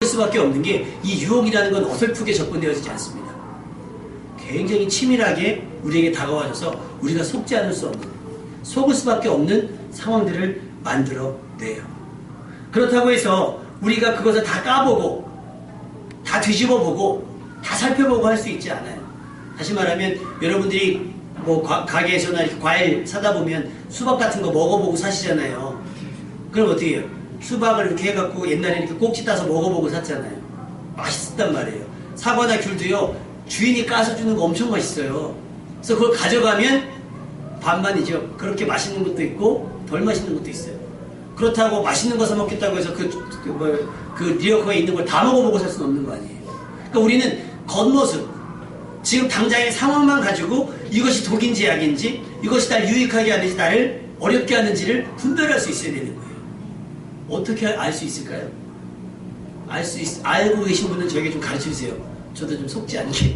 수밖에 없는 게 이 유혹이라는 건 어설프게 접근되어지지 않습니다. 굉장히 치밀하게 우리에게 다가와줘서 우리가 속지 않을 수 없는, 속을 수밖에 없는 상황들을 만들어내요. 그렇다고 해서 우리가 그것을 다 까보고 다 뒤집어보고 다 살펴보고 할 수 있지 않아요. 다시 말하면 여러분들이 뭐 가게에서나 이렇게 과일 사다 보면 수박 같은 거 먹어보고 사시잖아요. 그럼 어떻게 해요? 수박을 이렇게 해갖고 옛날에 이렇게 꼭지 따서 먹어보고 샀잖아요. 맛있단 말이에요. 사과나 귤도요, 주인이 까서 주는 거 엄청 맛있어요. 그래서 그걸 가져가면 반반이죠. 그렇게 맛있는 것도 있고 덜 맛있는 것도 있어요. 그렇다고 맛있는 거 사 먹겠다고 해서 그 리어커에 있는 걸 다 먹어보고 살 수는 없는 거 아니에요. 그러니까 우리는 겉모습, 지금 당장의 상황만 가지고 이것이 독인지 약인지, 이것이 나를 유익하게 하는지 나를 어렵게 하는지를 분별할 수 있어야 되는 거예요. 어떻게 알 수 있을까요? 알고 계신 분은 저에게 좀 가르쳐 주세요. 저도 좀 속지 않게.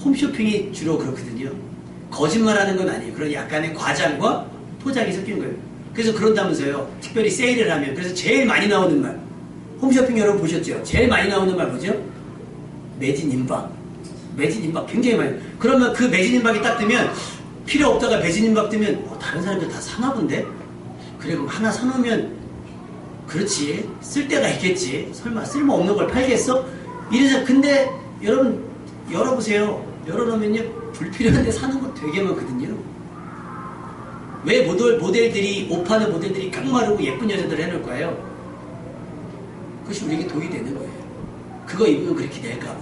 홈쇼핑이 주로 그렇거든요. 거짓말하는 건 아니에요. 그런 약간의 과장과 포장이 섞인 거예요. 그래서 그런다면서요. 특별히 세일을 하면. 그래서 제일 많이 나오는 말. 홈쇼핑 여러분 보셨죠? 제일 많이 나오는 말 뭐죠? 매진 임박. 매진 임박 굉장히 많이. 그러면 그 매진 임박이 딱 뜨면 필요 없다가 매진 임박 뜨면 다른 사람들 다 사나 본데? 그래 그럼 하나 사놓으면 그렇지. 쓸 데가 있겠지. 설마 쓸모없는 걸 팔겠어? 이래서 근데 여러분 열어보세요. 열어놓으면요 불필요한데 사는 거 되게 많거든요. 왜 모델들이 옷 파는 모델들이 깡마르고 예쁜 여자들을 해놓을까요? 그것이 우리에게 독이 되는 거예요. 그거 입으면 그렇게 될까봐.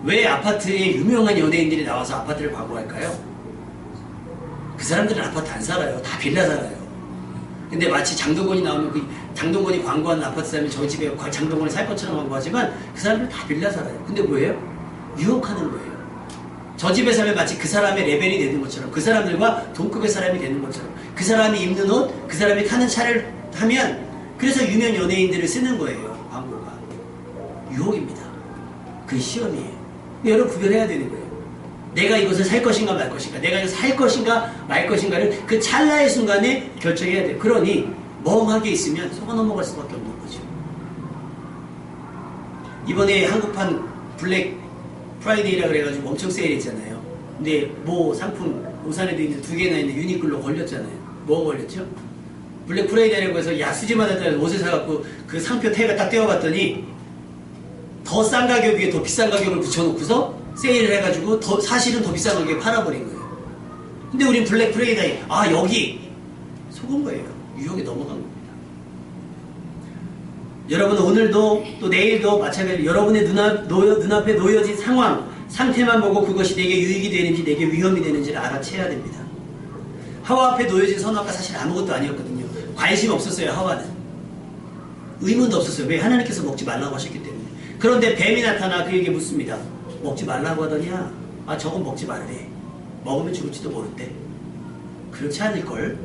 왜 아파트에 유명한 연예인들이 나와서 아파트를 광고할까요? 그 사람들은 아파트 안 살아요. 다 빌라 살아요. 근데 마치 장동건이 나오면 그 장동건이 광고하는 아파트 사람이 저희 집에 장동건이 살 것처럼 광고하지만 그 사람들 다 빌라 살아요. 근데 뭐예요? 유혹하는 거예요. 저 집에 살면 마치 그 사람의 레벨이 되는 것처럼, 그 사람들과 동급의 사람이 되는 것처럼, 그 사람이 입는 옷, 그 사람이 타는 차를 하면, 그래서 유명 연예인들을 쓰는 거예요. 광고가. 유혹입니다. 그게 시험이에요. 여러분 구별해야 되는 거예요. 내가 이것을 살 것인가 말 것인가, 내가 이것을 살 것인가 말 것인가를 그 찰나의 순간에 결정해야 돼요. 그러니 멍하게 있으면 속아 넘어갈 수밖에 없는 거죠. 이번에 한국판 블랙 프라이데이라 그래가지고 엄청 세일했잖아요. 근데 뭐 상품 우산에도 있는 2개나 있는 유니클로 걸렸잖아요. 뭐가 걸렸죠? 블랙 프라이데이라고 해서 야 수지마다 옷을 사갖고 그 상표 태그가 딱 떼어봤더니 더 싼 가격 위에 더 비싼 가격을 붙여놓고서 세일을 해가지고 사실은 더 비싼 가격에 팔아버린 거예요. 근데 우린 블랙 프라이데이 여기 속은 거예요. 유혹에 넘어간 겁니다. 여러분 오늘도 또 내일도 마찬가지로 여러분의 눈앞에 놓여진 상태만 보고 그것이 내게 유익이 되는지 내게 위험이 되는지를 알아채야 됩니다. 하와 앞에 놓여진 선악과 사실 아무것도 아니었거든요. 관심 없었어요. 하와는. 의문도 없었어요. 왜? 하나님께서 먹지 말라고 하셨기 때문에. 그런데 뱀이 나타나 그에게 묻습니다. 먹지 말라고 하더냐? 저건 먹지 말래. 먹으면 죽을지도 모른대. 그렇지 않을걸?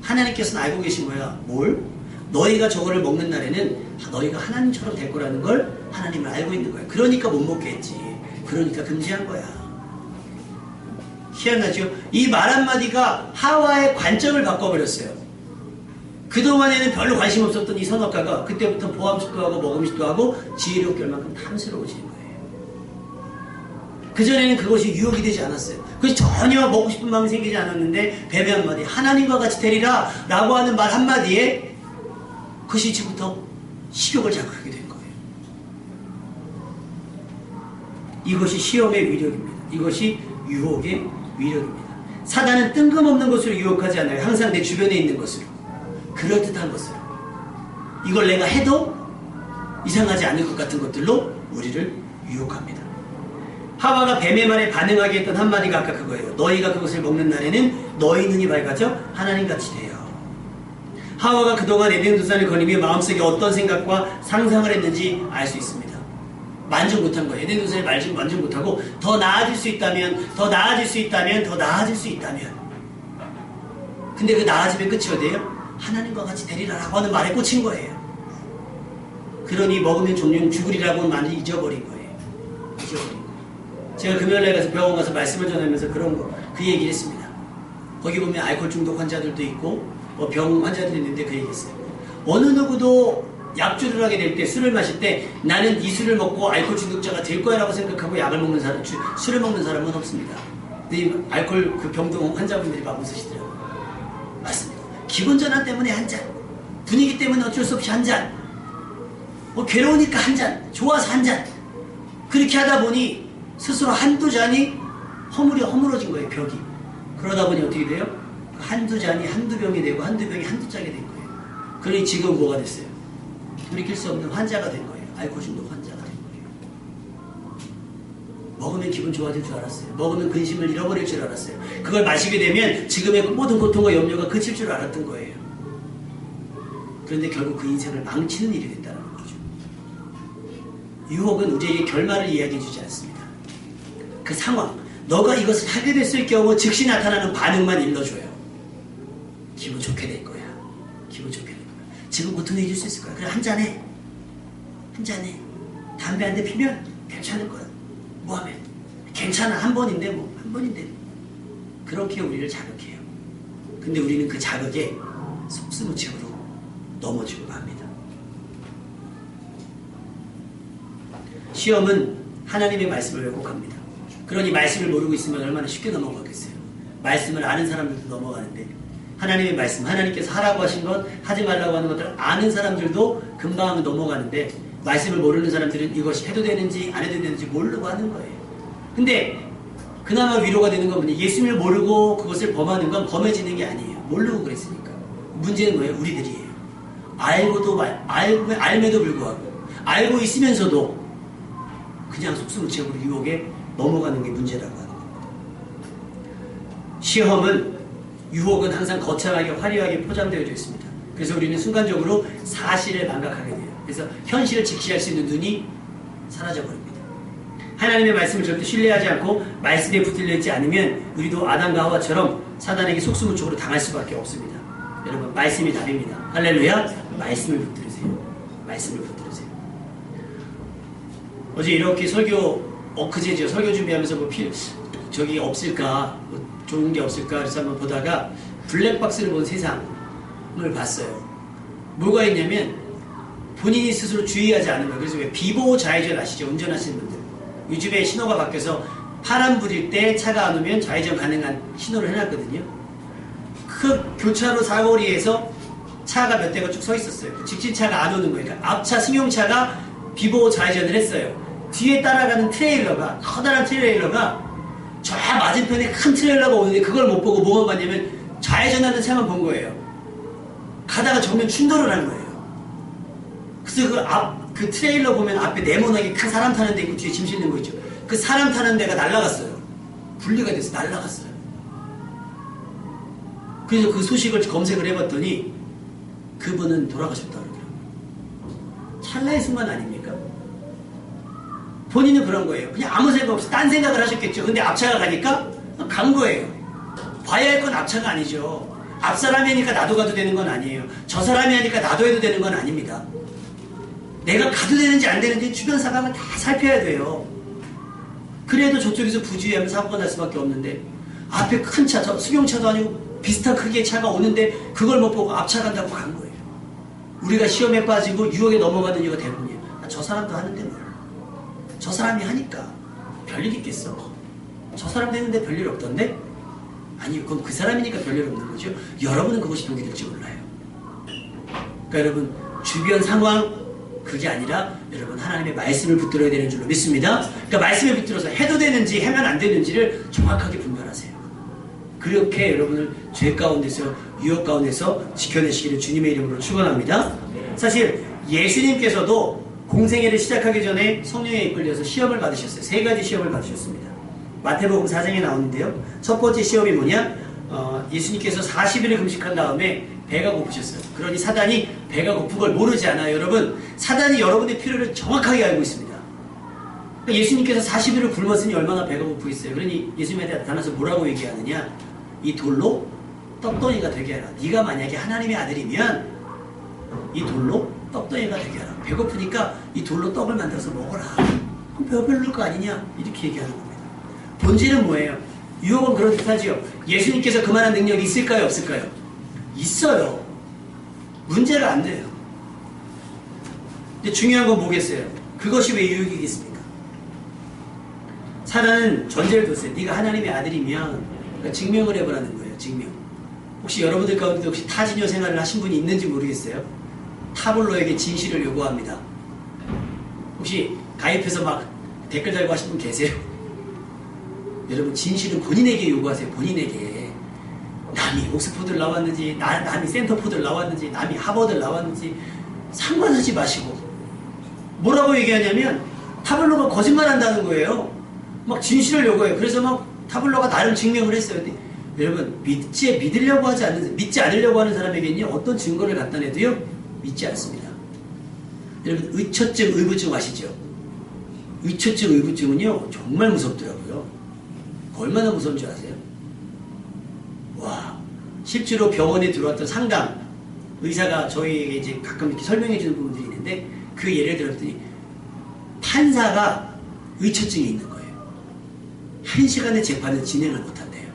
하나님께서는 알고 계신 거야. 뭘? 너희가 저거를 먹는 날에는 너희가 하나님처럼 될 거라는 걸 하나님은 알고 있는 거야. 그러니까 못 먹게 했지. 그러니까 금지한 거야. 희한하죠? 이 말 한마디가 하와의 관점을 바꿔버렸어요. 그동안에는 별로 관심 없었던 이 선악과가 그때부터 보암식도 하고 먹음식도 하고 지혜롭게 얼만큼 탐스러워지는 거예요. 그전에는 그것이 유혹이 되지 않았어요. 그것이 전혀 먹고 싶은 마음이 생기지 않았는데 뱀의 한마디, 하나님과 같이 되리라 라고 하는 말 한마디에 그것이 지금부터 식욕을 자극하게 된 거예요. 이것이 시험의 위력입니다. 이것이 유혹의 위력입니다. 사단은 뜬금없는 것으로 유혹하지 않아요. 항상 내 주변에 있는 것으로. 그럴듯한 것으로. 이걸 내가 해도 이상하지 않을 것 같은 것들로 우리를 유혹합니다. 하와가 뱀의 말에 반응하게 했던 한마디가 아까 그거예요. 너희가 그것을 먹는 날에는 너희 눈이 밝아져 하나님같이 돼요. 하와가 그동안 에덴 동산을 거니며 마음속에 어떤 생각과 상상을 했는지 알 수 있습니다. 만족 못한 거예요. 에덴 동산을 만족 못하고 더 나아질 수 있다면, 더 나아질 수 있다면, 더 나아질 수 있다면. 근데 그 나아짐의 끝이 어디예요? 하나님과 같이 되리라라고 하는 말에 꽂힌 거예요. 그러니 먹으면 종종 죽으리라고는 많이 잊어버린 거예요. 잊어버린 거예요. 제가 금요일날 가서 병원 가서 말씀을 전하면서 그 얘기를 했습니다. 거기 보면 알코올 중독 환자들도 있고 병 환자들이 있는데 그 얘기했어요. 어느 누구도 약주를 하게 될 때, 술을 마실 때 나는 이 술을 먹고 알코올 중독자가 될 거야 라고 생각하고 약을 먹는 사람, 술을 먹는 사람은 없습니다. 근데 알코올 그 병동 환자분들이 막 웃으시더라고요. 맞습니다. 기분 전환 때문에 한 잔, 분위기 때문에 어쩔 수 없이 한 잔, 괴로우니까 한 잔, 좋아서 한 잔, 그렇게 하다 보니 스스로 한두 잔이 허물어진 거예요. 벽이. 그러다 보니 어떻게 돼요? 한두 잔이 한두 병이 되고 한두 병이 한두 짝이 된 거예요. 그러니 지금 뭐가 됐어요? 돌이킬 수 없는 환자가 된 거예요. 알코올 중독 환자가 된 거예요. 먹으면 기분 좋아질 줄 알았어요. 먹으면 근심을 잃어버릴 줄 알았어요. 그걸 마시게 되면 지금의 모든 고통과 염려가 그칠 줄 알았던 거예요. 그런데 결국 그 인생을 망치는 일이 됐다는 거죠. 유혹은 우리에게 결말을 이야기해 주지 않습니다. 그 상황, 너가 이것을 하게 됐을 경우 즉시 나타나는 반응만 일러줘요. 기분 좋게 될 거야. 기분 좋게 될 거야. 지금 고통 잊을 수 있을 거야. 그래, 한 잔해. 한 잔해. 담배 한 대 피면 괜찮을 거야. 뭐 하면? 괜찮아. 한 번인데 뭐. 한 번인데. 그렇게 우리를 자극해요. 근데 우리는 그 자극에 속수무책으로 넘어지고 맙니다. 시험은 하나님의 말씀을 왜곡합니다. 그러니 말씀을 모르고 있으면 얼마나 쉽게 넘어가겠어요. 말씀을 아는 사람들도 넘어가는데 하나님의 말씀, 하나님께서 하라고 하신 것, 하지 말라고 하는 것들을 아는 사람들도 금방 넘어가는데 말씀을 모르는 사람들은 이것이 해도 되는지 안 해도 되는지 모르고 하는 거예요. 근데 그나마 위로가 되는 건 뭐냐? 예수님을 모르고 그것을 범하는 건 범해지는 게 아니에요. 모르고 그랬으니까. 문제는 뭐예요? 우리들이에요. 알매도 불구하고 알고 있으면서도 그냥 속수무책으로 유혹에 넘어가는 게 문제라고 하는 겁니다. 시험은, 유혹은 항상 거창하게 화려하게 포장되어져 있습니다. 그래서 우리는 순간적으로 사실을 망각하게 돼요. 그래서 현실을 직시할 수 있는 눈이 사라져버립니다. 하나님의 말씀을 절대 신뢰하지 않고 말씀에 붙들려 있지 않으면 우리도 아담과 하와처럼 사단에게 속수무책으로 당할 수밖에 없습니다. 여러분, 말씀이 답입니다. 할렐루야. 말씀을 붙들으세요. 말씀을 붙들으세요. 어제 이렇게 엊그제죠. 설교 준비하면서 저기 없을까, 뭐 좋은 게 없을까, 그래서 한번 보다가 블랙박스를 본 세상을 봤어요. 뭐가 있냐면 본인이 스스로 주의하지 않는 거예요. 그래서 왜 비보호 좌회전 아시죠? 운전하시는 분들. 요즘에 신호가 바뀌어서 파란불일 때 차가 안 오면 좌회전 가능한 신호를 해놨거든요. 그 교차로 사거리에서 차가 몇 대가 쭉 서 있었어요. 직진차가 안 오는 거예요. 그러니까 앞차 승용차가 비보호 좌회전을 했어요. 뒤에 따라가는 트레일러가, 커다란 트레일러가 저 맞은편에 큰 트레일러가 오는데 그걸 못 보고 뭐가 봤냐면 좌회전하는 차만 본 거예요. 가다가 정면 충돌을 한 거예요. 그래서 그 트레일러 보면 앞에 네모나게 큰 사람 타는 데 있고 뒤에 짐 싣는 거 있죠. 그 사람 타는 데가 날아갔어요. 분리가 돼서 날아갔어요. 그래서 그 소식을 검색을 해봤더니 그분은 돌아가셨다 그러더라고요. 찰나의 순간 아닙니까? 본인은 그런 거예요. 그냥 아무 생각 없이 딴 생각을 하셨겠죠. 근데 앞차가 가니까 간 거예요. 봐야 할 건 앞차가 아니죠. 앞 사람이 하니까 나도 가도 되는 건 아니에요. 저 사람이 하니까 나도 해도 되는 건 아닙니다. 내가 가도 되는지 안 되는지 주변 상황을 다 살펴야 돼요. 그래도 저쪽에서 부주의하면 사고가 날 수밖에 없는데 앞에 큰 차, 승용차도 아니고 비슷한 크기의 차가 오는데 그걸 못 보고 앞차 간다고 간 거예요. 우리가 시험에 빠지고 유혹에 넘어가는 이유가 대부분이에요. 저 사람도 하는데 뭘. 저 사람이 하니까 별일 있겠어. 저 사람도 했는데 별일 없던데? 아니, 그럼 그 사람이니까 별일 없는 거죠. 여러분은 그것이 독이 될지 몰라요. 그러니까 여러분, 주변 상황 그게 아니라 여러분 하나님의 말씀을 붙들어야 되는 줄로 믿습니다. 그러니까 말씀에 붙들어서 해도 되는지 하면 안 되는지를 정확하게 분별하세요. 그렇게 여러분을 죄 가운데서 유혹 가운데서 지켜내시기를 주님의 이름으로 축원합니다. 사실 예수님께서도 공생애를 시작하기 전에 성령에 이끌려서 시험을 받으셨어요. 3가지 시험을 받으셨습니다. 마태복음 4장에 나오는데요. 첫 번째 시험이 뭐냐? 예수님께서 40일을 금식한 다음에 배가 고프셨어요. 그러니 사단이 배가 고픈 걸 모르지 않아요. 여러분, 사단이 여러분의 필요를 정확하게 알고 있습니다. 그러니까 예수님께서 40일을 굶었으니 얼마나 배가 고프겠어요. 그러니 예수님한테 나타나서 뭐라고 얘기하느냐? 이 돌로 떡덩이가 되게 하라. 네가 만약에 하나님의 아들이면 이 돌로 떡덩이가 되게 하라. 배고프니까 이 돌로 떡을 만들어서 먹어라. 그럼 배가 배부를 거 아니냐? 이렇게 얘기하는 겁니다. 본질은 뭐예요? 유혹은 그런 듯하지요. 예수님께서 그만한 능력이 있을까요? 없을까요? 있어요. 문제가 안 돼요. 근데 중요한 건 뭐겠어요? 그것이 왜 유혹이겠습니까? 사단은 전제를 뒀어요. 네가 하나님의 아들이면 그러니까 증명을 해보라는 거예요. 증명. 혹시 여러분들 가운데 혹시 타지녀 생활을 하신 분이 있는지 모르겠어요. 타블로에게 진실을 요구합니다. 혹시 가입해서 막 댓글 달고 하신 분 계세요? 여러분 진실은 본인에게 요구하세요. 본인에게. 남이 옥스퍼드를 나왔는지 남이 센터포드를 나왔는지 남이 하버드를 나왔는지 상관하지 마시고 뭐라고 얘기하냐면 타블로가 거짓말한다는 거예요. 막 진실을 요구해요. 그래서 막 타블로가 나름 증명을 했어요. 근데 여러분 믿지 않으려고 하는 사람에게는요 어떤 증거를 갖다 내도요 믿지 않습니다. 여러분 의처증 의부증 아시죠? 의처증 의부증은요 정말 무섭더라고요. 얼마나 무서운 줄 아세요? 와, 실제로 병원에 들어왔던 상담 의사가 저희에게 이제 가끔 이렇게 설명해 주는 부분들이 있는데 그 예를 들었더니 판사가 의처증이 있는 거예요. 1시간의 재판을 진행을 못한대요.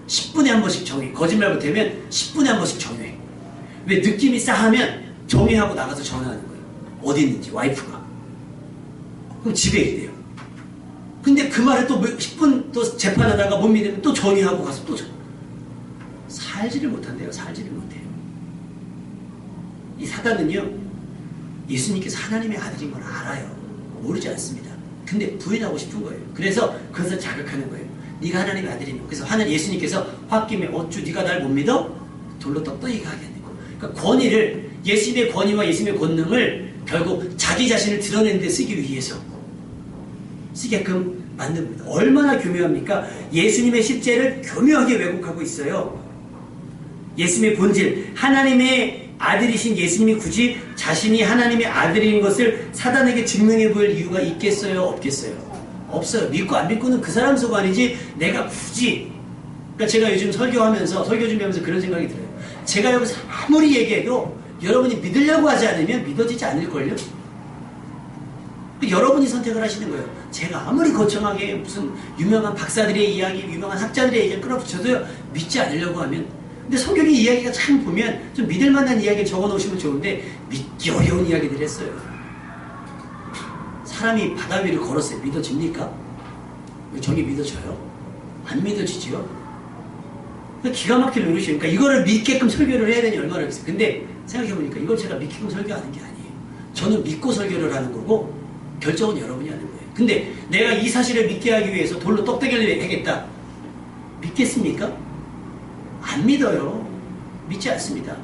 10분에 한 번씩 정회. 거짓말 못하면 10분에 한 번씩 정회. 왜 느낌이 싸하면 정회하고 나가서 전화하는 거예요. 어디 있는지 와이프가. 그럼 집에 있대요. 근데 그 말을 또 10분 또 재판하다가 못 믿으면 또 정회하고 가서 또 살지를 못한대요. 살지를 못해요. 이 사단은요 예수님께서 하나님의 아들인 걸 알아요. 모르지 않습니다. 근데 부인하고 싶은 거예요. 그래서 그것을 자극하는 거예요. 네가 하나님의 아들이면. 그래서 예수님께서 홧김에 어쭈 네가 날 못 믿어? 돌로 떡떠이게 하게 하는 거예요. 그러니까 권위를 예수님의 권위와 예수님의 권능을 결국 자기 자신을 드러내는 데 쓰기 위해서 쓰게끔 만든 겁니다. 얼마나 교묘합니까? 예수님의 십제를 교묘하게 왜곡하고 있어요. 예수님의 본질, 하나님의 아들이신 예수님이 굳이 자신이 하나님의 아들인 것을 사단에게 증명해 보일 이유가 있겠어요? 없겠어요? 없어요. 믿고 안 믿고는 그 사람 소관이지 내가 굳이. 그러니까 제가 요즘 설교 준비하면서 그런 생각이 들어요. 제가 여기서 아무리 얘기해도 여러분이 믿으려고 하지 않으면 믿어지지 않을걸요? 여러분이 선택을 하시는 거예요. 제가 아무리 거창하게 무슨 유명한 박사들의 이야기, 유명한 학자들의 얘기를 끌어붙여도요 믿지 않으려고 하면. 근데 성경의 이야기가 참 보면 좀 믿을 만한 이야기를 적어놓으시면 좋은데 믿기 어려운 이야기들 했어요. 사람이 바다 위를 걸었어요. 믿어집니까? 저기 믿어져요? 안 믿어지지요? 기가 막힐 노릇이에요. 그러니까 이거를 믿게끔 설교를 해야 되니 얼마나 어렵겠어요. 근데 생각해보니까 이걸 제가 믿게끔 설교하는 게 아니에요. 저는 믿고 설교를 하는 거고 결정은 여러분이 하는 거예요. 근데 내가 이 사실을 믿게 하기 위해서 돌로 떡대기를 해야겠다. 믿겠습니까? 안 믿어요. 믿지 않습니다.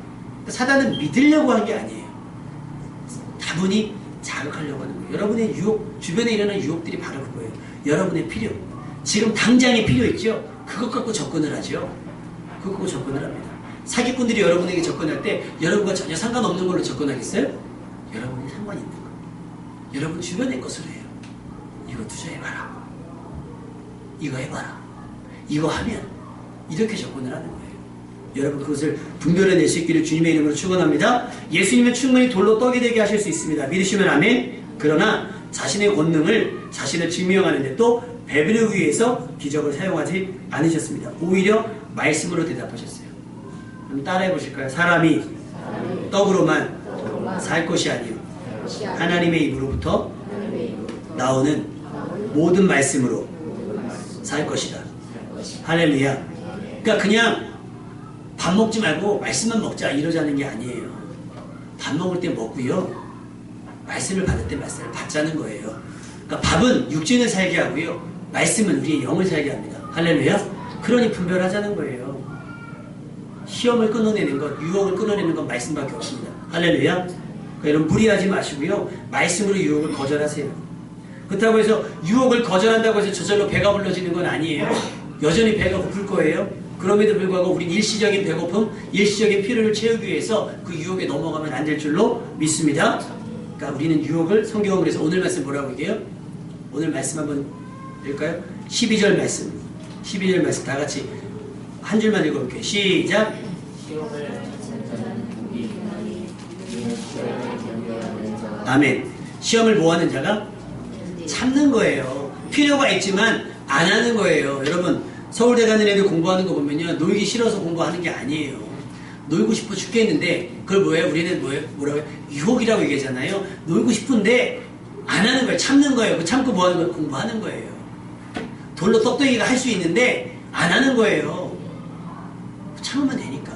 사단은 믿으려고 한 게 아니에요. 다분히 자극하려고 하는 거예요. 여러분의 유혹, 주변에 일어나는 유혹들이 바로 그거예요. 여러분의 필요. 지금 당장의 필요 있죠? 그것 갖고 접근을 하죠. 그거 갖고 접근을 합니다. 사기꾼들이 여러분에게 접근할 때 여러분과 전혀 상관없는 걸로 접근하겠어요? 여러분이 상관이 있는 거. 여러분 주변의 것으로 해요. 이거 투자해봐라. 이거 해봐라. 이거 하면 이렇게 접근을 하는 거예요. 여러분 그것을 분별해낼 수 있기를 주님의 이름으로 축원합니다. 예수님은 충분히 돌로 떡이 되게 하실 수 있습니다. 믿으시면 아멘. 그러나 자신의 권능을 자신을 증명하는데 또 배분을 위해서 기적을 사용하지 않으셨습니다. 오히려 말씀으로 대답하셨어요. 그럼 따라해 보실까요? 사람이 떡으로만 살 것이 아니요 하나님의 입으로부터 나오는 모든 말씀으로 살 것이다. 할렐루야. 그러니까 그냥 밥 먹지 말고 말씀만 먹자 이러자는 게 아니에요. 밥 먹을 때 먹고요. 말씀을 받을 때 말씀을 받자는 거예요. 그러니까 밥은 육신을 살게 하고요. 말씀은 우리의 영을 살게 합니다. 할렐루야. 그러니 분별하자는 거예요. 시험을 끊어내는 것, 유혹을 끊어내는 건 말씀밖에 없습니다. 할렐루야. 그러니까 여러분 무리하지 마시고요. 말씀으로 유혹을 거절하세요. 그렇다고 해서 유혹을 거절한다고 해서 저절로 배가 불러지는 건 아니에요. 여전히 배가 고플 거예요. 그럼에도 불구하고 우린 일시적인 배고픔, 일시적인 필요를 채우기 위해서 그 유혹에 넘어가면 안 될 줄로 믿습니다. 그러니까 우리는 유혹을 성경은 그래서 오늘 말씀 뭐라고 얘기해요? 오늘 말씀 한번 읽을까요? 12절 말씀. 12절 말씀 다 같이 한 줄만 읽어볼게요. 시작. 아멘. 시험을 뭐하는 자가? 참는 거예요. 필요가 있지만 안 하는 거예요. 여러분 서울대 가는 애들 공부하는 거 보면요. 놀기 싫어서 공부하는 게 아니에요. 놀고 싶어 죽겠는데 그걸 뭐예요? 우리는 뭐라고 해요? 유혹이라고 얘기하잖아요. 놀고 싶은데 안 하는 거예요. 참는 거예요. 그 참고 뭐 하는 거예요? 공부하는 거예요. 돌로 떡덩이가 할 수 있는데 안 하는 거예요. 참으면 되니까.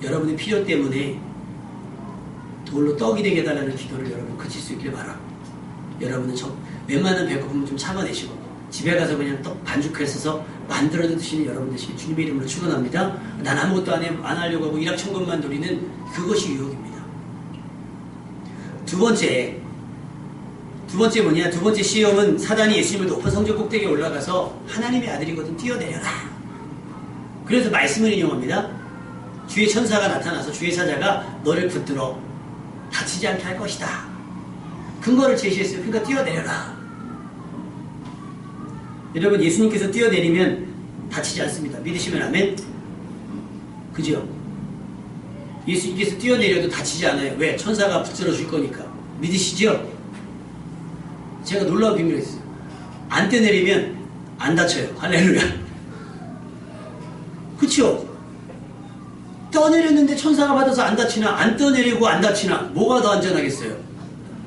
여러분의 필요 때문에 돌로 떡이 되게 해달라는 기도를 여러분 그칠 수 있길 바라. 여러분은 웬만한 배고픔은 좀 참아내시고 집에 가서 그냥 떡 반죽해서 만들어 드시는 여러분 되시길 주님의 이름으로 축원합니다. 난 아무것도 안 하려고 하고 일확천금만 노리는 그것이 유혹입니다. 두 번째 뭐냐? 두 번째 시험은 사단이 예수님을 높은 성전 꼭대기에 올라가서 하나님의 아들이거든 뛰어내려라. 그래서 말씀을 인용합니다. 주의 천사가 나타나서 주의 사자가 너를 붙들어 다치지 않게 할 것이다. 근거를 제시했어요. 그러니까 뛰어내려라. 여러분 예수님께서 뛰어내리면 다치지 않습니다. 믿으시면 아멘? 그죠? 예수님께서 뛰어내려도 다치지 않아요. 왜? 천사가 붙들어 줄 거니까. 믿으시죠? 제가 놀라운 비밀이 있어요. 안 뛰어내리면 안 다쳐요. 할렐루야. 그쵸? 떠내렸는데 천사가 받아서 안 다치나 안 떠내리고 안 다치나 뭐가 더 안전하겠어요?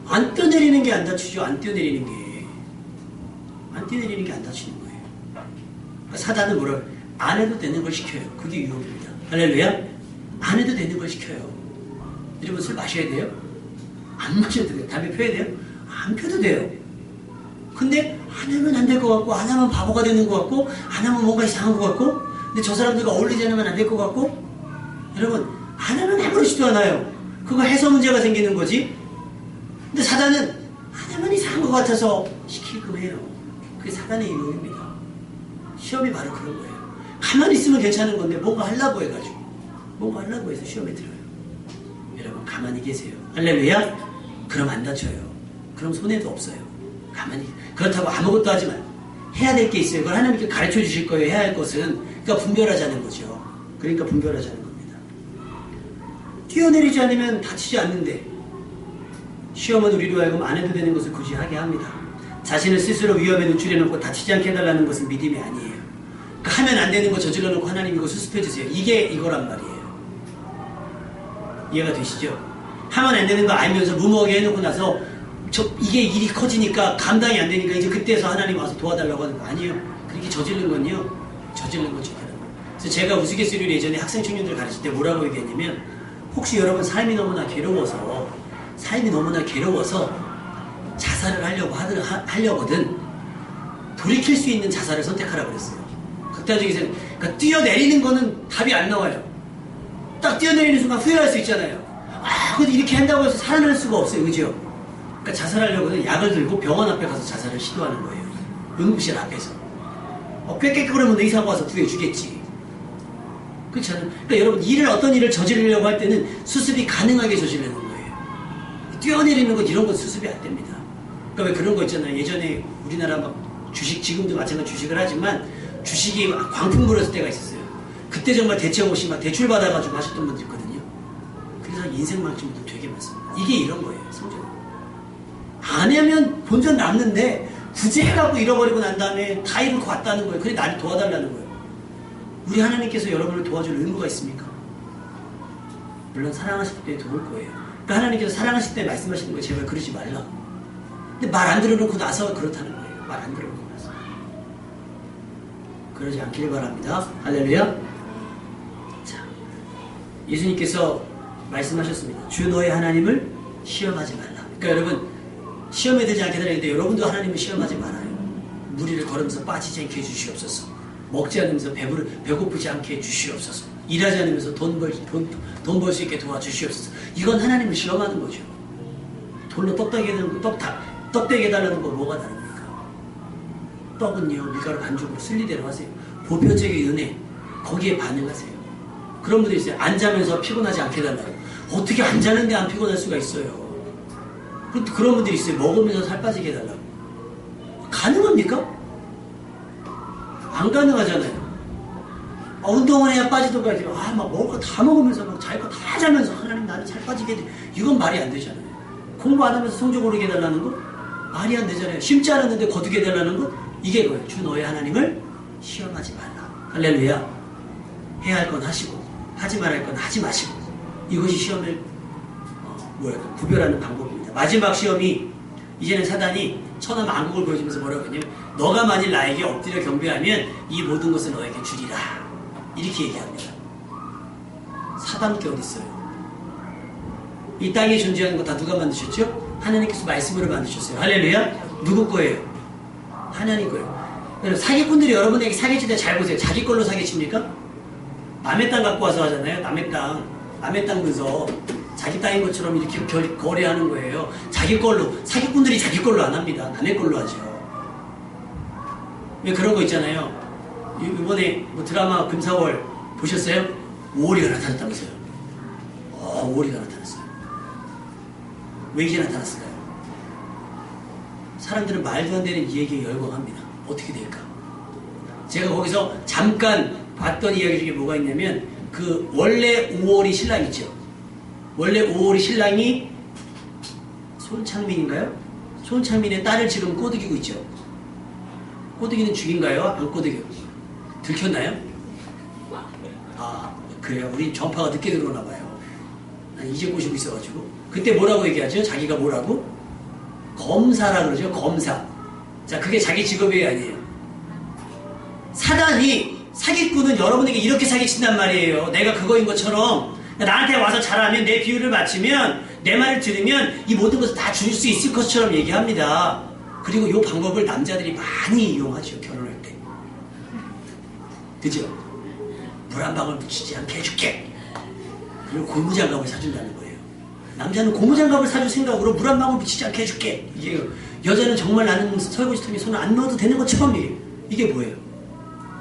안 떠내리는 게 안 다치죠. 안 뛰어내리는 게. 안 뛰어내리는 게 안 다치는 거예요. 사단은 뭐라고 안 해도 되는 걸 시켜요. 그게 유혹입니다. 할렐루야. 안 해도 되는 걸 시켜요. 여러분 술 마셔야 돼요? 안 마셔도 돼요. 담배 펴야 돼요? 안 펴도 돼요. 근데 안 하면 안 될 것 같고 안 하면 바보가 되는 것 같고 안 하면 뭔가 이상한 것 같고 근데 저 사람들과 어울리지 않으면 안 될 것 같고 여러분 안 하면 아무렇지도 않아요. 그거 해서 문제가 생기는 거지. 근데 사단은 안 하면 이상한 것 같아서 시키고 해요. 그게 사단의 유혹입니다. 시험이 바로 그런 거예요. 가만히 있으면 괜찮은 건데 뭔가 하려고 해가지고 뭔가 하려고 해서 시험에 들어요. 여러분 가만히 계세요. 할렐루야. 그럼 안 다쳐요. 그럼 손해도 없어요. 가만히. 그렇다고 아무것도 하지 마요. 해야 될 게 있어요. 그걸 하나님께 가르쳐 주실 거예요. 해야 할 것은. 그러니까 분별하자는 거죠. 그러니까 분별하자는 겁니다. 뛰어내리지 않으면 다치지 않는데 시험은 우리로 하여금 안 해도 되는 것을 굳이 하게 합니다. 자신을 스스로 위험에 노출해 놓고 다치지 않게 해달라는 것은 믿음이 아니에요. 그러니까 하면 안 되는 거 저질러 놓고 하나님 이거 수습해 주세요. 이게 이거란 말이에요. 이해가 되시죠? 하면 안 되는 거 알면서 무모하게 해놓고 나서 이게 일이 커지니까 감당이 안 되니까 이제 그때서 하나님 와서 도와달라고 하는 거 아니에요. 그렇게 저지른 건요. 저지른 거죠. 그래서 제가 우스갯소리를 예전에 학생 청년들 가르칠 때 뭐라고 얘기했냐면 혹시 여러분 삶이 너무나 괴로워서 자살을 하려거든 돌이킬 수 있는 자살을 선택하라고 그랬어요. 극단적인 그러니까 뛰어내리는 거는 답이 안 나와요. 딱 뛰어내리는 순간 후회할 수 있잖아요. 근데 이렇게 한다고 해서 살아날 수가 없어요. 그죠? 그러니까 자살하려고는 약을 들고 병원 앞에 가서 자살을 시도하는 거예요. 응급실 앞에서. 꽥꽥 그러면 의사가 와서 구해주겠지. 그렇지 않아요? 그러니까 여러분 어떤 일을 저지르려고 할 때는 수습이 가능하게 저지르는 거예요. 뛰어내리는 것 이런 건 수습이 안 됩니다. 그러니까 왜 그런 거 있잖아요. 예전에 우리나라 막 주식 지금도 마찬가지 주식을 하지만 주식이 광풍 불었을 때가 있었어요. 그때 정말 대책 없이 막 대출 받아가지고 하셨던 분들 있거든요. 그래서 인생 망침도 되게 많습니다. 이게 이런 거예요. 성전. 안 하면 본전 남는데 굳이 해갖고 잃어버리고 난 다음에 다 잃고 왔다는 거예요. 그래 나를 도와달라는 거예요. 우리 하나님께서 여러분을 도와줄 의무가 있습니까? 물론 사랑하실 때 도울 거예요. 그러니까 하나님께서 사랑하실 때 말씀하시는 거예요. 제발 그러지 말라. 근데 말 안 들어놓고 나서 그렇다는 거예요. 말 안 들어놓고 나서. 그러지 않기를 바랍니다. 할렐루야. 자, 예수님께서 말씀하셨습니다. 주 너의 하나님을 시험하지 말라. 그러니까 여러분 시험에 들지 않게 되는데 여러분도 하나님을 시험하지 말아요. 무리를 걸으면서 빠지지 않게 해주시옵소서. 먹지 않으면서 배고프지 않게 해주시옵소서. 일하지 않으면서 돈 벌 수 있게 도와주시옵소서. 이건 하나님을 시험하는 거죠. 돌로 떡되게 해달라는 거 뭐가 다릅니까? 떡은요 밀가루 반죽으로 순리대로 하세요. 보편적인 은혜 거기에 반응하세요. 그런 분들이 있어요. 안 자면서 피곤하지 않게 해달라고. 어떻게 안 자는데 안 피곤할 수가 있어요. 그런 분들이 있어요. 먹으면서 살 빠지게 해달라고. 가능합니까? 안 가능하잖아요. 운동을 해야 빠지던가 하지. 막 먹을 거 다 먹으면서 막 자기 거 다 자면서 하나님 나는 살 빠지게 해. 이건 말이 안 되잖아요. 공부 안 하면서 성적 오르게 해달라는 거? 말이 안 되잖아요. 심지 않았는데 거두게 해달라는 거? 이게 뭐예요? 주 너의 하나님을 시험하지 말라. 할렐루야. 해야 할 건 하시고 하지 말할 건 하지 마시고. 이것이 시험을 구별하는 방법입니다. 마지막 시험이 이제는 사단이 천하 만국을 보여주면서 뭐라고 하냐면 너가 만일 나에게 엎드려 경배하면 이 모든 것을 너에게 주리라. 이렇게 얘기합니다. 사단께 어디 있어요? 이 땅에 존재하는 거 다 누가 만드셨죠? 하나님께서 말씀으로 만드셨어요. 할렐루야. 누구 거예요? 하나님 거예요. 사기꾼들이 여러분에게 사기칠 때 잘 보세요. 자기 걸로 사기칩니까? 남의 땅 갖고 와서 하잖아요. 남의 땅 분석. 자기 땅인 것처럼 이렇게 거래하는 거예요. 자기 걸로. 사기꾼들이 자기 걸로 안 합니다. 남의 걸로 하죠. 왜 그런 거 있잖아요. 이번에 뭐 드라마 금사월 보셨어요? 5월이가 나타났다면서요. 5월이가 나타났어요. 왜 이제 나타났을까요? 사람들은 말도 안 되는 이 얘기에 열광합니다. 어떻게 될까? 제가 거기서 잠깐 봤던 이야기 중에 뭐가 있냐면 그 원래 5월이 신랑이죠. 원래 5월이 신랑이 손창민인가요? 손창민의 딸을 지금 꼬드기고 있죠. 꼬드기는 죽인가요? 안 꼬드겨? 들켰나요? 아 그래요. 우리 전파가 늦게 들어오나 봐요. 난 이제 꼬시고 있어가지고. 그때 뭐라고 얘기하죠? 자기가 뭐라고? 검사라 그러죠. 검사. 자 그게 자기 직업이 아니에요. 사단이 사기꾼은 여러분에게 이렇게 사기친단 말이에요. 내가 그거인 것처럼 나한테 와서 잘하면 내 비유를 맞추면 내 말을 들으면 이 모든 것을 다 줄 수 있을 것처럼 얘기합니다. 그리고 이 방법을 남자들이 많이 이용하죠. 결혼할 때. 그죠? 물 한 방울 묻히지 않게 해줄게. 그리고 고무장갑을 사준다는 거예요. 남자는 고무장갑을 사줄 생각으로 물 한 방울 묻히지 않게 해줄게. 이게 여자는 정말 나는 설거지통에 손을 안 넣어도 되는 것처럼 이게 뭐예요?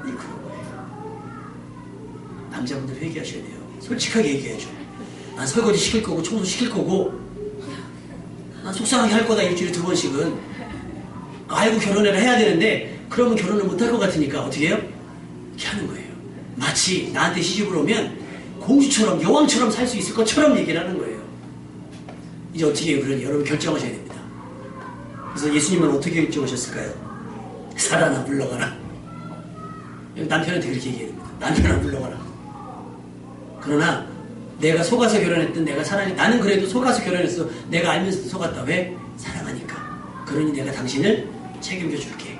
이게 그런 거예요. 남자분들 회개하셔야 돼요. 솔직하게 얘기해줘. 난 설거지 시킬 거고 청소 시킬 거고 난 속상하게 할 거다. 일주일에 2번씩은 알고 결혼을 해야 되는데 그러면 결혼을 못 할 것 같으니까 어떻게 해요? 이렇게 하는 거예요. 마치 나한테 시집을 오면 공주처럼 여왕처럼 살 수 있을 것처럼 얘기를 하는 거예요. 이제 어떻게 해요? 그러니 여러분 결정하셔야 됩니다. 그래서 예수님은 어떻게 결정하셨을까요? 사단아 물러가라. 남편한테 그렇게 얘기해야 됩니다. 남편아 물러가라. 그러나 내가 속아서 결혼했든 내가 사랑해 나는 그래도 속아서 결혼했어. 내가 알면서도 속았다. 왜? 사랑하니까. 그러니 내가 당신을 책임져 줄게.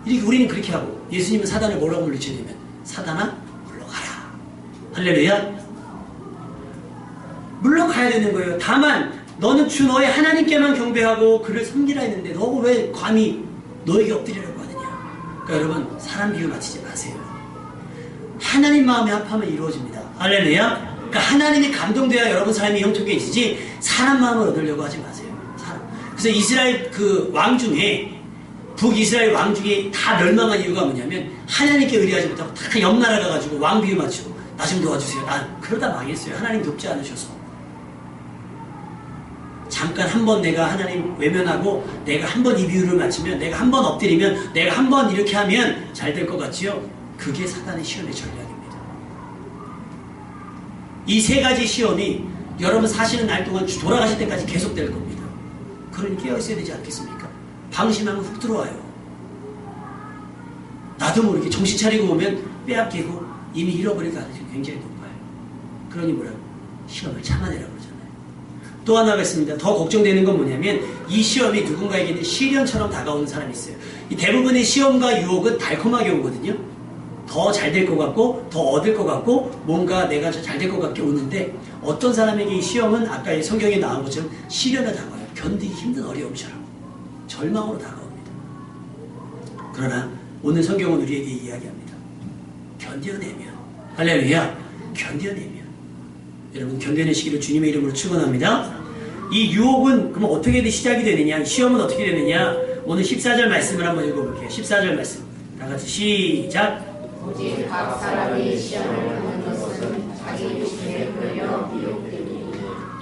이렇게 우리는 그렇게 하고 예수님은 사단을 뭐라고 물리치냐면 사단아 물러가라. 할렐루야. 물러가야 되는 거예요. 다만 너는 주 너의 하나님께만 경배하고 그를 섬기라 했는데 너가 왜 감히 너에게 엎드리라고 하느냐. 그러니까 여러분 사람 비유 맞추지 마세요. 하나님 마음에 합하면 이루어집니다. 할렐루야. 그러니까 하나님이 감동돼야 여러분 삶이 형통해지지 사람 마음을 얻으려고 하지 마세요. 그래서 이스라엘 그 왕 중에 북이스라엘 왕 중에 다 멸망한 이유가 뭐냐면 하나님께 의뢰하지 못하고 다 옆나라 가가지고 왕 비유 맞추고 나 좀 도와주세요. 난 그러다 망했어요. 하나님 돕지 않으셔서. 잠깐 한 번 내가 하나님 외면하고 내가 한 번 이 비유를 맞추면 내가 한 번 엎드리면 내가 한 번 이렇게 하면 잘 될 것 같지요? 그게 사단의 시험의 전략입니다. 이 세 가지 시험이 여러분 사시는 날 동안 돌아가실 때까지 계속될 겁니다. 그러니 깨어있어야 되지 않겠습니까? 방심하면 훅 들어와요. 나도 모르게 정신 차리고 오면 빼앗기고 이미 잃어버릴 가능성이 굉장히 높아요. 그러니 뭐라고? 시험을 참아내라고 그러잖아요. 또 하나가 있습니다. 더 걱정되는 건 뭐냐면 이 시험이 누군가에게는 시련처럼 다가오는 사람이 있어요. 이 대부분의 시험과 유혹은 달콤하게 오거든요. 더 잘 될 것 같고 더 얻을 것 같고 뭔가 내가 잘 될 것 같게 오는데 어떤 사람에게 이 시험은 아까 이 성경에 나온 것처럼 시련을 다가와요. 견디기 힘든 어려움처럼 절망으로 다가옵니다. 그러나 오늘 성경은 우리에게 이야기합니다. 견뎌내면 할렐루야. 견뎌내면 여러분 견뎌내시기를 주님의 이름으로 축원합니다. 이 유혹은 그럼 어떻게 시작이 되느냐, 시험은 어떻게 되느냐, 오늘 14절 말씀을 한번 읽어볼게요. 14절 말씀 다같이 시작. 오직 각 사람이 시험을 받는 것은 자기 욕심에 끌려 미혹되니.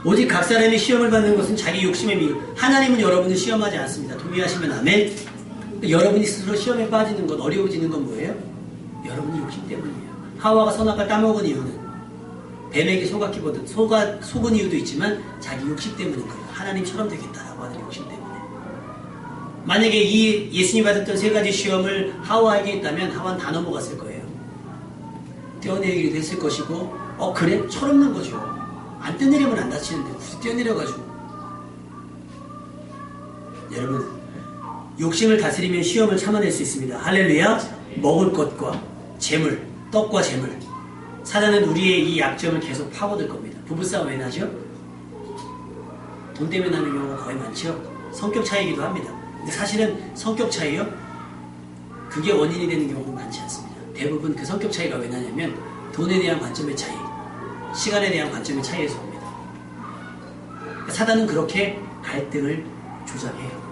오직 각 사람이 시험을 받는 것은 자기 욕심에 미혹. 하나님은 여러분을 시험하지 않습니다. 동의하시면 아멘. 여러분이 스스로 시험에 빠지는 것, 어려워지는 건 뭐예요? 여러분이 욕심 때문이에요. 하와가 선악을 따먹은 이유는 뱀에게 속았기보다 속은 이유도 있지만 자기 욕심 때문인 거예요. 하나님처럼 되겠다라고 하는 욕심 때문에. 만약에 이 예수님이 받았던 세 가지 시험을 하와에게 했다면 하와는 다 넘어갔을 거예요. 떼어내기도 했을 것이고 그래? 철없는 거죠. 안 뛰어내리면 안 다치는데 굳이 뛰어내려가지고. 여러분, 욕심을 다스리면 시험을 참아낼 수 있습니다. 할렐루야. 먹을 것과 재물, 떡과 재물. 사단은 우리의 이 약점을 계속 파고들 겁니다. 부부싸움 왜 나죠? 돈 때문에 나는 경우가 거의 많죠. 성격 차이이기도 합니다. 근데 사실은 성격 차이요? 그게 원인이 되는 경우는 많지 않습니다. 대부분 그 성격 차이가 왜 나냐면 돈에 대한 관점의 차이, 시간에 대한 관점의 차이에서 옵니다. 사단은 그렇게 갈등을 조장해요.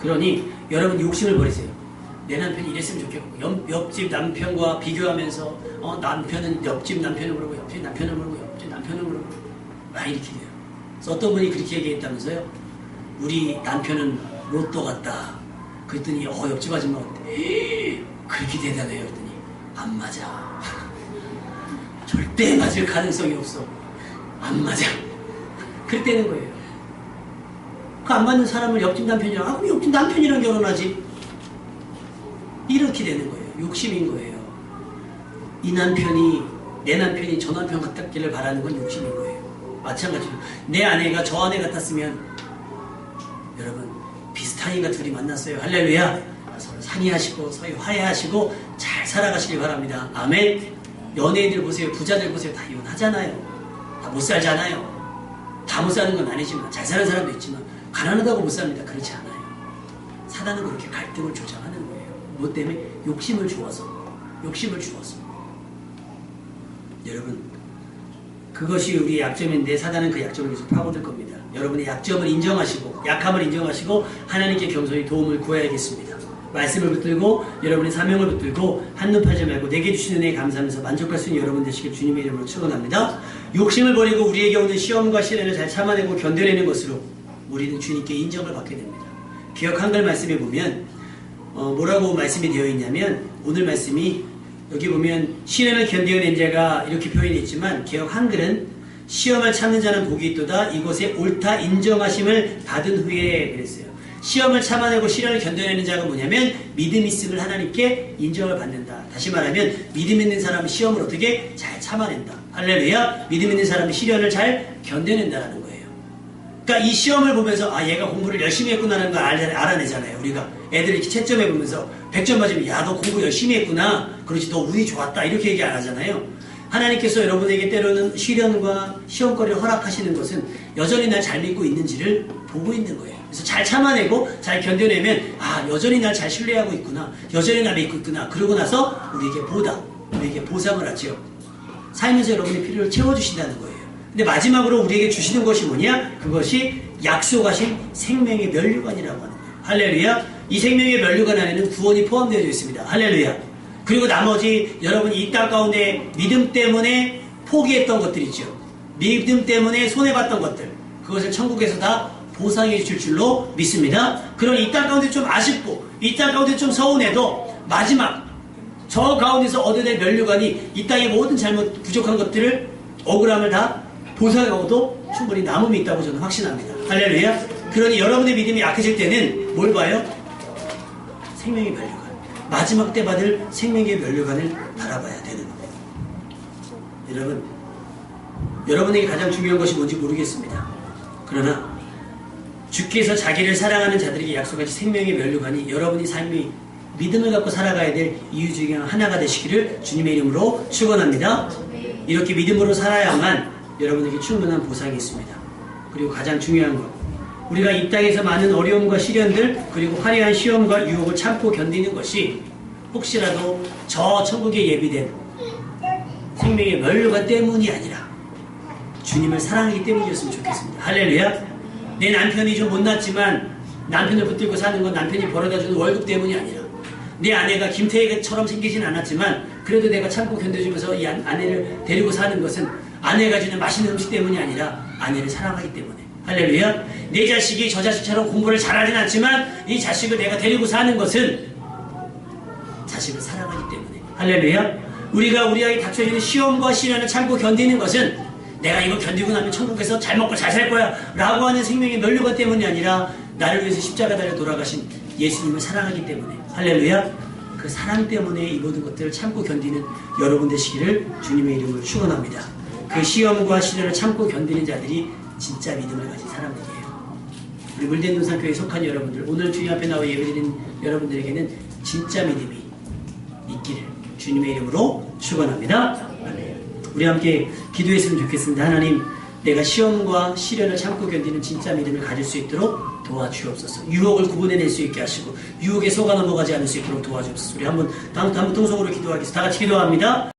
그러니 여러분 욕심을 버리세요. 내 남편이 이랬으면 좋겠고, 옆집 남편과 비교하면서 남편은 옆집 남편을 모르고 옆집 남편을 모르고 옆집 남편을 모르고 막 이렇게 돼요. 그래서 어떤 분이 그렇게 얘기했다면서요. 우리 남편은 로또 같다. 그랬더니 옆집 아줌마가 그렇게 대단해요. 그랬더니 안 맞아. 절대 맞을 가능성이 없어. 안 맞아. 그랬다는 거예요. 그 안 맞는 사람을 옆집 남편이랑 그럼 옆집 남편이랑 결혼하지. 이렇게 되는 거예요. 욕심인 거예요. 이 남편이 내 남편이 저 남편 같았기를 바라는 건 욕심인 거예요. 마찬가지로 내 아내가 저 아내 같았으면 여러분 비슷하니까 둘이 만났어요. 할렐루야. 서로 상의하시고 서로 화해하시고 잘 살아가시길 바랍니다. 아멘. 연예인들 보세요. 부자들 보세요. 다 이혼하잖아요. 다 못 살잖아요. 다 못 사는 건 아니지만 잘 사는 사람도 있지만 가난하다고 못 삽니다. 그렇지 않아요. 사단은 그렇게 갈등을 조장하는 거예요. 뭐 때문에? 욕심을 주어서. 여러분, 그것이 우리의 약점인데 사단은 그 약점을 계속 파고들 겁니다. 여러분의 약점을 인정하시고 약함을 인정하시고 하나님께 겸손히 도움을 구해야겠습니다. 말씀을 붙들고 여러분의 사명을 붙들고 한눈 팔지 말고 내게 주신 은혜에 감사하면서 만족할 수 있는 여러분 되시길 주님의 이름으로 축원합니다. 욕심을 버리고 우리에게 오는 시험과 시련을 잘 참아내고 견뎌내는 것으로 우리는 주님께 인정을 받게 됩니다. 기억 한글 말씀에 보면 뭐라고 말씀이 되어 있냐면 오늘 말씀이 여기 보면 시련을 견뎌낸 자가 이렇게 표현이 있지만 기억 한글은 시험을 참는 자는 복이 있도다. 이곳에 옳다 인정하심을 받은 후에 그랬어요. 시험을 참아내고 시련을 견뎌내는 자가 뭐냐면 믿음이 있음을 하나님께 인정을 받는다. 다시 말하면 믿음 있는 사람은 시험을 어떻게 잘 참아낸다. 할렐루야. 믿음 있는 사람은 시련을 잘 견뎌낸다라는 거예요. 그러니까 이 시험을 보면서 얘가 공부를 열심히 했구나라는 걸 알아내잖아요. 우리가 애들 이렇게 채점해 보면서 100점 맞으면 야 너 공부 열심히 했구나. 그렇지 너 운이 좋았다. 이렇게 얘기 안 하잖아요. 하나님께서 여러분에게 때로는 시련과 시험거리를 허락하시는 것은 여전히 날 잘 믿고 있는지를 보고 있는 거예요. 그래서 잘 참아내고 잘 견뎌내면 여전히 날 잘 신뢰하고 있구나. 여전히 날 믿고 있구나. 그러고 나서 우리에게 보상을 하죠. 살면서 여러분의 필요를 채워주신다는 거예요. 근데 마지막으로 우리에게 주시는 것이 뭐냐? 그것이 약속하신 생명의 면류관이라고 하는 거예요. 할렐루야. 이 생명의 면류관 안에는 구원이 포함되어 있습니다. 할렐루야. 그리고 나머지 여러분이 이 땅 가운데 믿음 때문에 포기했던 것들 있죠. 믿음 때문에 손해봤던 것들. 그것을 천국에서 다 보상해 주실 줄로 믿습니다. 그런 이 땅 가운데 좀 아쉽고 이 땅 가운데 좀 서운해도 마지막 저 가운데서 얻어야 될 면류관이 이 땅의 모든 잘못 부족한 것들을 억울함을 다 보상하고도 충분히 남음이 있다고 저는 확신합니다. 할렐루야. 그러니 여러분의 믿음이 약해질 때는 뭘 봐요? 생명의 면류관. 마지막 때 받을 생명의 면류관을 바라봐야 되는 겁니다. 여러분에게 가장 중요한 것이 뭔지 모르겠습니다. 그러나 주께서 자기를 사랑하는 자들에게 약속하신 생명의 면류관이 여러분이 삶이 믿음을 갖고 살아가야 될 이유 중에 하나가 되시기를 주님의 이름으로 축원합니다. 이렇게 믿음으로 살아야만 여러분에게 충분한 보상이 있습니다. 그리고 가장 중요한 것, 우리가 이 땅에서 많은 어려움과 시련들 그리고 화려한 시험과 유혹을 참고 견디는 것이 혹시라도 저 천국에 예비된 생명의 면류관 때문이 아니라 주님을 사랑하기 때문이었으면 좋겠습니다. 할렐루야. 내 남편이 좀 못났지만 남편을 붙들고 사는 건 남편이 벌어다주는 월급 때문이 아니라 내 아내가 김태희처럼 생기진 않았지만 그래도 내가 참고 견뎌주면서 이 아내를 데리고 사는 것은 아내가 주는 맛있는 음식 때문이 아니라 아내를 사랑하기 때문에. 할렐루야. 내 자식이 저 자식처럼 공부를 잘하진 않지만 이 자식을 내가 데리고 사는 것은 자식을 사랑하기 때문에. 할렐루야. 우리가 우리 아이 닥쳐지는 시험과 시련을 참고 견디는 것은 내가 이거 견디고 나면 천국에서 잘 먹고 잘 살 거야 라고 하는 생명의 면류관 때문이 아니라 나를 위해서 십자가 달려 돌아가신 예수님을 사랑하기 때문에. 할렐루야. 그 사랑 때문에 이 모든 것들을 참고 견디는 여러분 되시기를 주님의 이름으로 축원합니다. 그 시험과 시련을 참고 견디는 자들이 진짜 믿음을 가진 사람들이에요. 우리 물된 눈산교회에 속한 여러분들, 오늘 주님 앞에 나와 예배드리는 여러분들에게는 진짜 믿음이 있기를 주님의 이름으로 축원합니다. 우리 함께 기도했으면 좋겠습니다. 하나님, 내가 시험과 시련을 참고 견디는 진짜 믿음을 가질 수 있도록 도와주옵소서. 유혹을 구분해낼 수 있게 하시고 유혹에 속아 넘어가지 않을 수 있도록 도와주옵소서. 우리 한번 통성으로 기도하겠습니다. 다 같이 기도합니다.